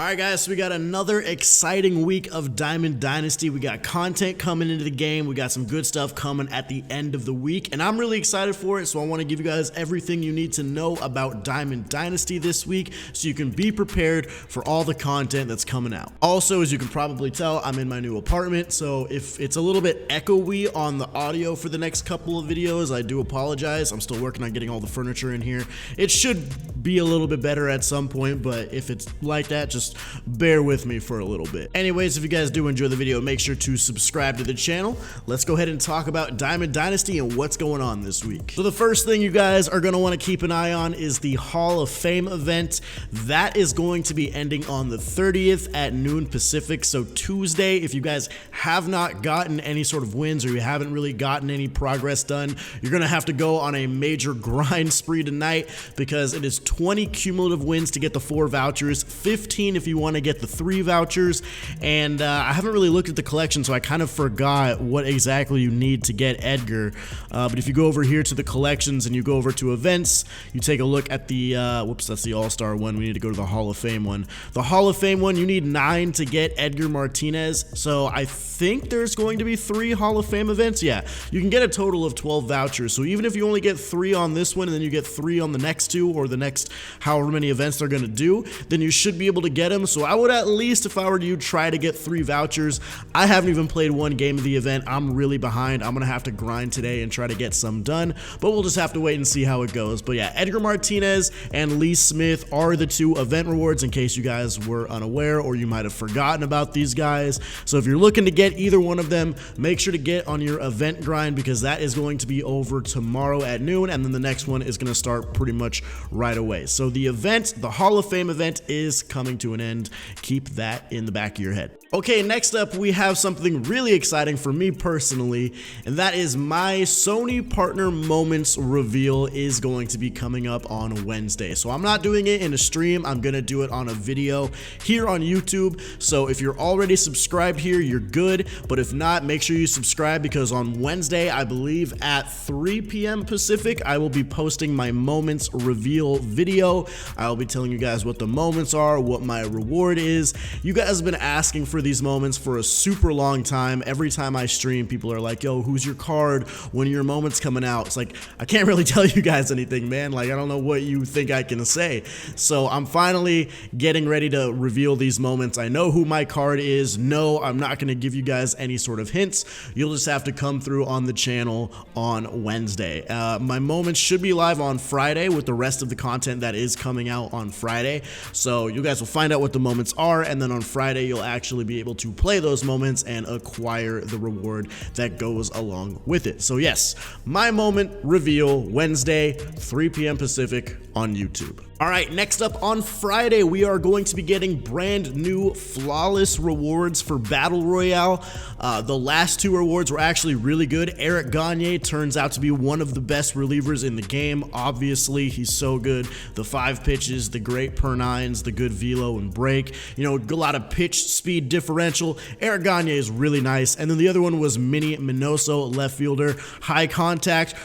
Alright guys, so we got another exciting week of Diamond Dynasty. We got content coming into the game, we got some good stuff coming at the end of the week, and I'm really excited for it, so I want to give you guys everything you need to know about Diamond Dynasty this week, so you can be prepared for all the content that's coming out. Also, as you can probably tell, I'm in my new apartment, so if it's a little bit echoey on the audio for the next couple of videos, I do apologize. I'm still working on getting all the furniture in here. It should be a little bit better at some point, but if it's like that, just bear with me for a little bit. Anyways, if you guys do enjoy the video, make sure to subscribe to the channel. Let's go ahead and talk about Diamond Dynasty and what's going on this week. So the first thing you guys are going to want to keep an eye on is the Hall of Fame event. That is going to be ending on the 30th at noon Pacific, so Tuesday. If you guys have not gotten any sort of wins or you haven't really gotten any progress done, you're going to have to go on a major grind spree tonight, because it is 20 cumulative wins to get the 4 vouchers, 15 if you want to get the 3 vouchers, and I haven't really looked at the collection, so I kind of forgot what exactly you need to get Edgar, but if you go over here to the collections and you go over to events, you take a look at the, whoops, that's the All-Star one. We need to go to the Hall of Fame one. The Hall of Fame one, you need 9 to get Edgar Martinez, so I think there's going to be 3 Hall of Fame events. Yeah, you can get a total of 12 vouchers, so even if you only get 3 on this one and then you get 3 on the next 2 or the next however many events they're going to do, then you should be able to get them. So I would, at least if I were you, try to get 3 vouchers. I haven't even played one game of the event. I'm really behind. I'm gonna have to grind today and try to get some done, but we'll just have to wait and see how it goes. But yeah, Edgar Martinez and Lee Smith are the 2 event rewards, in case you guys were unaware or you might have forgotten about these guys. So if you're looking to get either one of them, make sure to get on your event grind, because that is going to be over tomorrow at noon, and then the next one is going to start pretty much right away. So the event, the Hall of Fame event, is coming to an end. Keep that in the back of your head. Okay, next up we have something really exciting for me personally, and that is my Sony Partner Moments reveal is going to be coming up on Wednesday. So I'm not doing it in a stream, I'm gonna do it on a video here on YouTube. So if you're already subscribed here, you're good, but if not, make sure you subscribe, because on Wednesday, I believe at 3 p.m. Pacific, I will be posting my Moments reveal video. I'll be telling you guys what the moments are, what my reward is. You guys have been asking for these moments for a super long time. Every time I stream, people are like, yo, who's your card? When are your moments coming out? It's like, I can't really tell you guys anything, man. Like, I don't know what you think I can say. So I'm finally getting ready to reveal these moments. I know who my card is. No, I'm not going to give you guys any sort of hints. You'll just have to come through on the channel on Wednesday. My moments should be live on Friday with the rest of the content that is coming out on Friday. So you guys will find out what the moments are, and then on Friday, you'll actually be able to play those moments and acquire the reward that goes along with it. So yes, my moment reveal Wednesday, 3 p.m. Pacific on YouTube. All right, next up on Friday, we are going to be getting brand new flawless rewards for Battle Royale. The last 2 rewards were actually really good. Eric Gagne turns out to be one of the best relievers in the game. Obviously, he's so good. The 5 pitches, the great per 9s, the good velo and break, you know, a lot of pitch speed differential. Eric Gagne is really nice. And then the other one was Minnie Minoso, left fielder, high contact,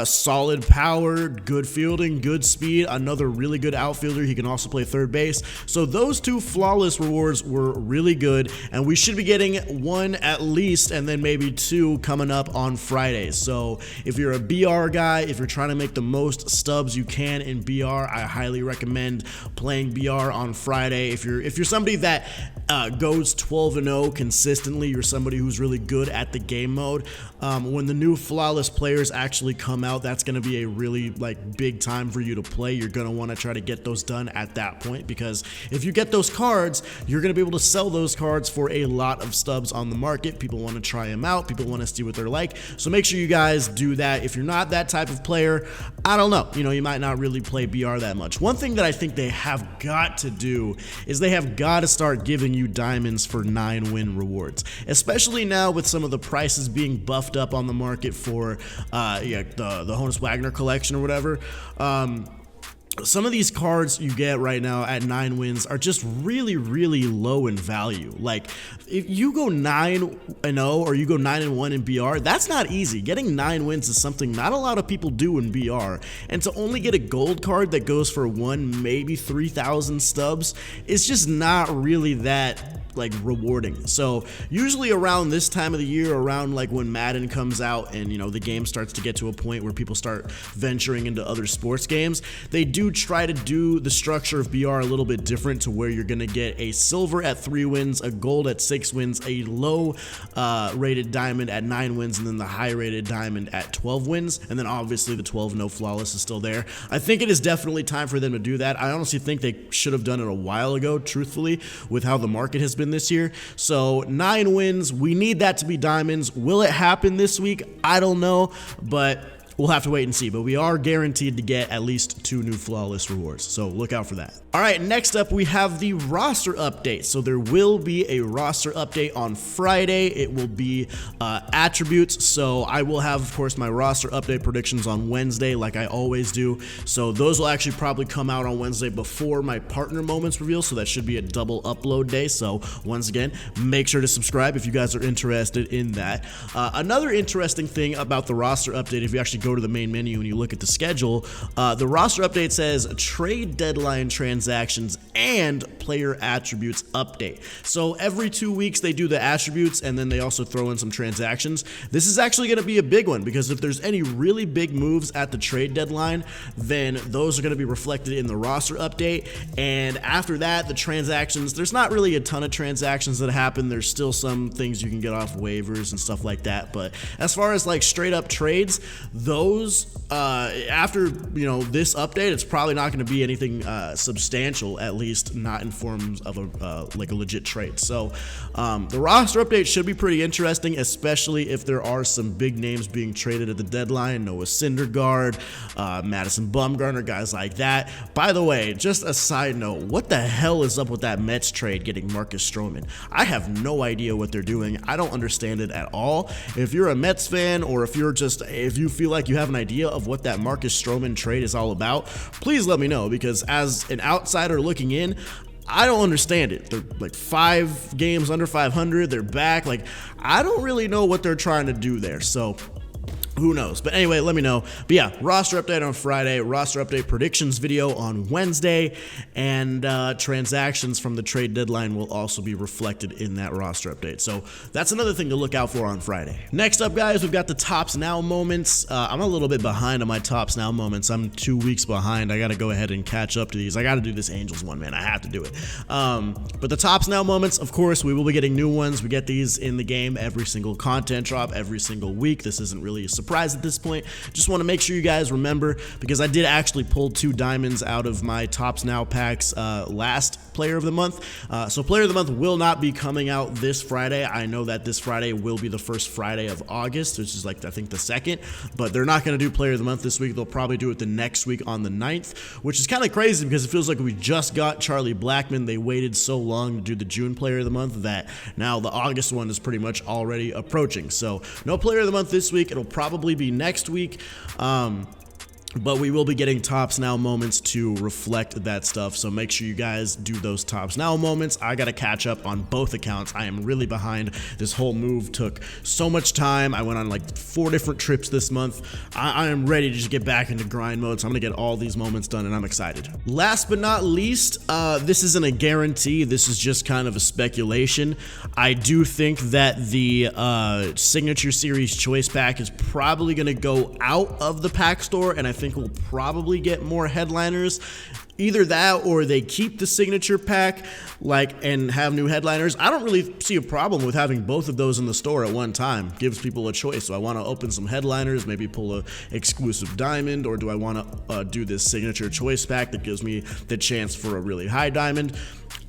solid power, good fielding, good speed, another really good outfielder. He can also play third base. So those 2 flawless rewards were really good, and we should be getting 1 at least, and then maybe 2 coming up on Friday. So if you're a BR guy, if you're trying to make the most stubs you can in BR, I highly recommend playing BR on Friday. If you're somebody that goes 12-0 consistently, you're somebody who's really good at the game mode, when the new flawless players actually come out, that's going to be a really big time for you to play. You're going to want to try to get those done at that point, because if you get those cards, you're going to be able to sell those cards for a lot of stubs on the market. People want to try them out, people want to see what they're like, so make sure you guys do that. If you're not that type of player, I don't know, you might not really play BR that much. One thing that I think they have got to do is they have got to start giving you diamonds for 9-win rewards, especially now with some of the prices being buffed up on the market for the Honus Wagner collection or whatever. some of these cards you get right now at 9 wins are just really, really low in value. Like, if you go 9-0 or you go 9-1 in BR, that's not easy. Getting 9 wins is something not a lot of people do in BR, and to only get a gold card that goes for 1, maybe 3,000 stubs is just not really that like rewarding. So usually around this time of the year, around like when Madden comes out and you know the game starts to get to a point where people start venturing into other sports games, they do try to do the structure of BR a little bit different, to where you're gonna get a silver at 3 wins, a gold at 6 wins, a low rated diamond at 9 wins, and then the high rated diamond at 12 wins, and then obviously the 12 no flawless is still there. I think it is definitely time for them to do that. I honestly think they should have done it a while ago, truthfully, with how the market has been this year. So 9 wins, we need that to be diamonds. Will it happen this week? I don't know, but we'll have to wait and see. But we are guaranteed to get at least 2 new flawless rewards, so look out for that. All right, next up we have the roster update. So there will be a roster update on Friday. It will be attributes. So I will have, of course, my roster update predictions on Wednesday, like I always do. So those will actually probably come out on Wednesday before my partner moments reveal. So that should be a double upload day. So once again, make sure to subscribe if you guys are interested in that. Another interesting thing about the roster update, if you actually go to the main menu and you look at the schedule, the roster update says trade deadline transactions and player attributes update. So every 2 weeks they do the attributes, and then they also throw in some transactions. This is actually going to be a big one, because if there's any really big moves at the trade deadline, then those are going to be reflected in the roster update. And after that, the transactions, there's not really a ton of transactions that happen. There's still some things you can get off waivers and stuff like that, but as far as like straight up trades, those after this update, it's probably not going to be anything substantial, at least not in forms of a legit trade. So the roster update should be pretty interesting, especially if there are some big names being traded at the deadline. Noah Syndergaard, Madison Bumgarner, guys like that. By the way, just a side note, what the hell is up with that Mets trade getting Marcus Stroman? I have no idea what they're doing. I don't understand it at all. If you're a Mets fan, or if you feel like you have an idea of what that Marcus Stroman trade is all about, please let me know, because as an outsider looking in, I don't understand it. They're like 5 games under 500. They're back. Like, I don't really know what they're trying to do there. So who knows? But anyway, let me know. But yeah, roster update on Friday, roster update predictions video on Wednesday, and transactions from the trade deadline will also be reflected in that roster update. So that's another thing to look out for on Friday. Next up, guys, we've got the Tops Now moments. I'm a little bit behind on my Tops Now moments. I'm 2 weeks behind. I got to go ahead and catch up to these. I got to do this Angels one, man. I have to do it. But the Tops Now moments, of course, we will be getting new ones. We get these in the game every single content drop, every single week. This isn't really a surprise at this point. Just want to make sure you guys remember, because I did actually pull 2 diamonds out of my Tops Now packs last Player of the Month. So Player of the Month will not be coming out this Friday. I know that this Friday will be the first Friday of August, which is like I think the 2nd, but they're not going to do Player of the Month this week. They'll probably do it the next week on the 9th, which is kind of crazy, because it feels like we just got Charlie Blackmon. They waited so long to do the June Player of the Month that now the August one is pretty much already approaching. So no Player of the Month this week. It'll probably be next week. But we will be getting Tops Now moments to reflect that stuff, so make sure you guys do those Tops Now moments. I gotta catch up on both accounts. I am really behind. This whole move took so much time. I went on like 4 different trips this month. I am ready to just get back into grind mode, so I'm gonna get all these moments done, and I'm excited. Last but not least, this isn't a guarantee. This is just kind of a speculation. I do think that the Signature Series Choice Pack is probably gonna go out of the pack store, and I think we'll probably get more headliners. Either that, or they keep the signature pack and have new headliners. I don't really see a problem with having both of those in the store at one time. Gives people a choice. So I want to open some headliners, maybe pull a exclusive diamond, or do I want to do this signature choice pack that gives me the chance for a really high diamond?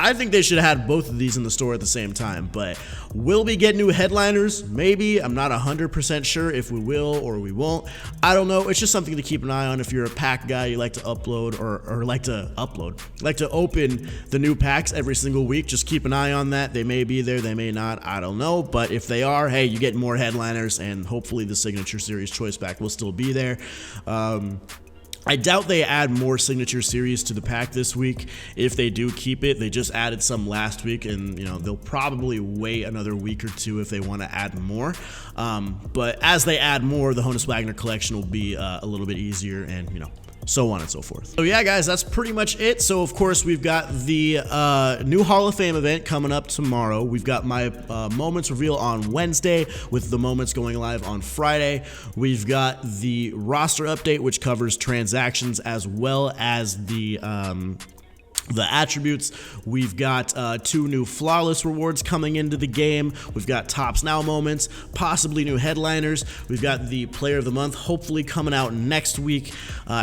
I think they should have had both of these in the store at the same time, but will we get new headliners? Maybe. I'm not 100% sure if we will or we won't. I don't know. It's just something to keep an eye on if you're a pack guy, you like to upload or like to open the new packs every single week. Just keep an eye on that. They may be there, they may not. I don't know, but if they are, hey, you get more headliners, and hopefully the Signature Series Choice Pack will still be there. I doubt they add more signature series to the pack this week. If they do keep it, they just added some last week, and you know they'll probably wait another week or two if they want to add more. But as they add more, the Honus Wagner collection will be a little bit easier, and you know, so on and so forth. So yeah, guys, that's pretty much it. So of course we've got the new Hall of Fame event coming up tomorrow. We've got my moments reveal on Wednesday, with the moments going live on Friday. We've got the roster update, which covers transactions as well as the attributes. We've got 2 new flawless rewards coming into the game. We've got tops now moments, possibly new headliners. We've got the player of the month hopefully coming out next week.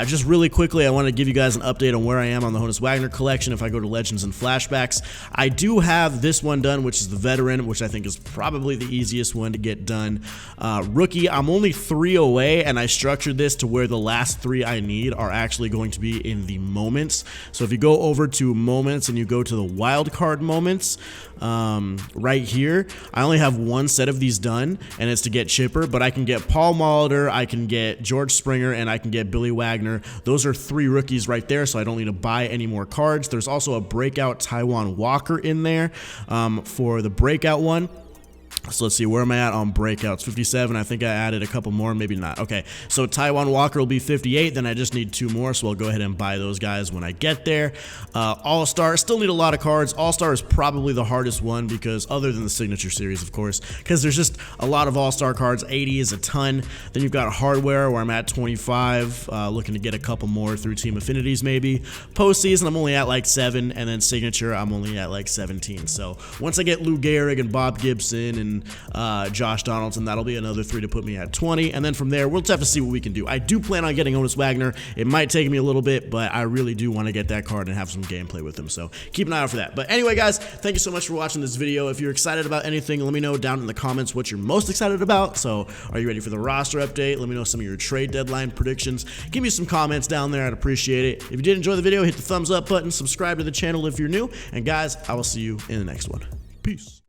Just really quickly, I want to give you guys an update on where I am on the Honus Wagner collection. If I go to Legends and Flashbacks, I do have this one done, which is the veteran, which I think is probably the easiest one to get done. Rookie, I'm only 3 away, and I structured this to where the last 3 I need are actually going to be in the moments. So if you go over to moments and you go to the wild card moments, right here, I only have 1 set of these done, and it's to get Chipper, but I can get Paul Molitor, I can get George Springer, and I can get Billy Wagner. Those are 3 rookies right there, so I don't need to buy any more cards. There's also a breakout Taiwan Walker in there for the breakout one. So let's see, where am I at on breakouts? 57. I think I added a couple more, maybe not. Okay, so Taiwan Walker will be 58. Then I just need 2 more, so I'll go ahead and buy those guys when I get there. All-Star, still need a lot of cards. All-Star is probably the hardest one, because other than the signature series, of course, because there's just a lot of All-Star cards. 80 is a ton. Then you've got hardware, where I'm at 25, looking to get a couple more through Team Affinities maybe. Postseason, I'm only at like 7, and then signature, I'm only at like 17. So once I get Lou Gehrig and Bob Gibson and Josh Donaldson, that'll be another 3 to put me at 20, and then from there we'll just have to see what we can do. I do plan on getting Honus Wagner. It might take me a little bit, but I really do want to get that card and have some gameplay with him, so keep an eye out for that. But anyway, guys, thank you so much for watching this video. If you're excited about anything, let me know down in the comments what you're most excited about. So are you ready for the roster update? Let me know some of your trade deadline predictions. Give me some comments down there, I'd appreciate it. If you did enjoy the video, hit the thumbs up button, subscribe to the channel if you're new, and guys, I will see you in the next one. Peace.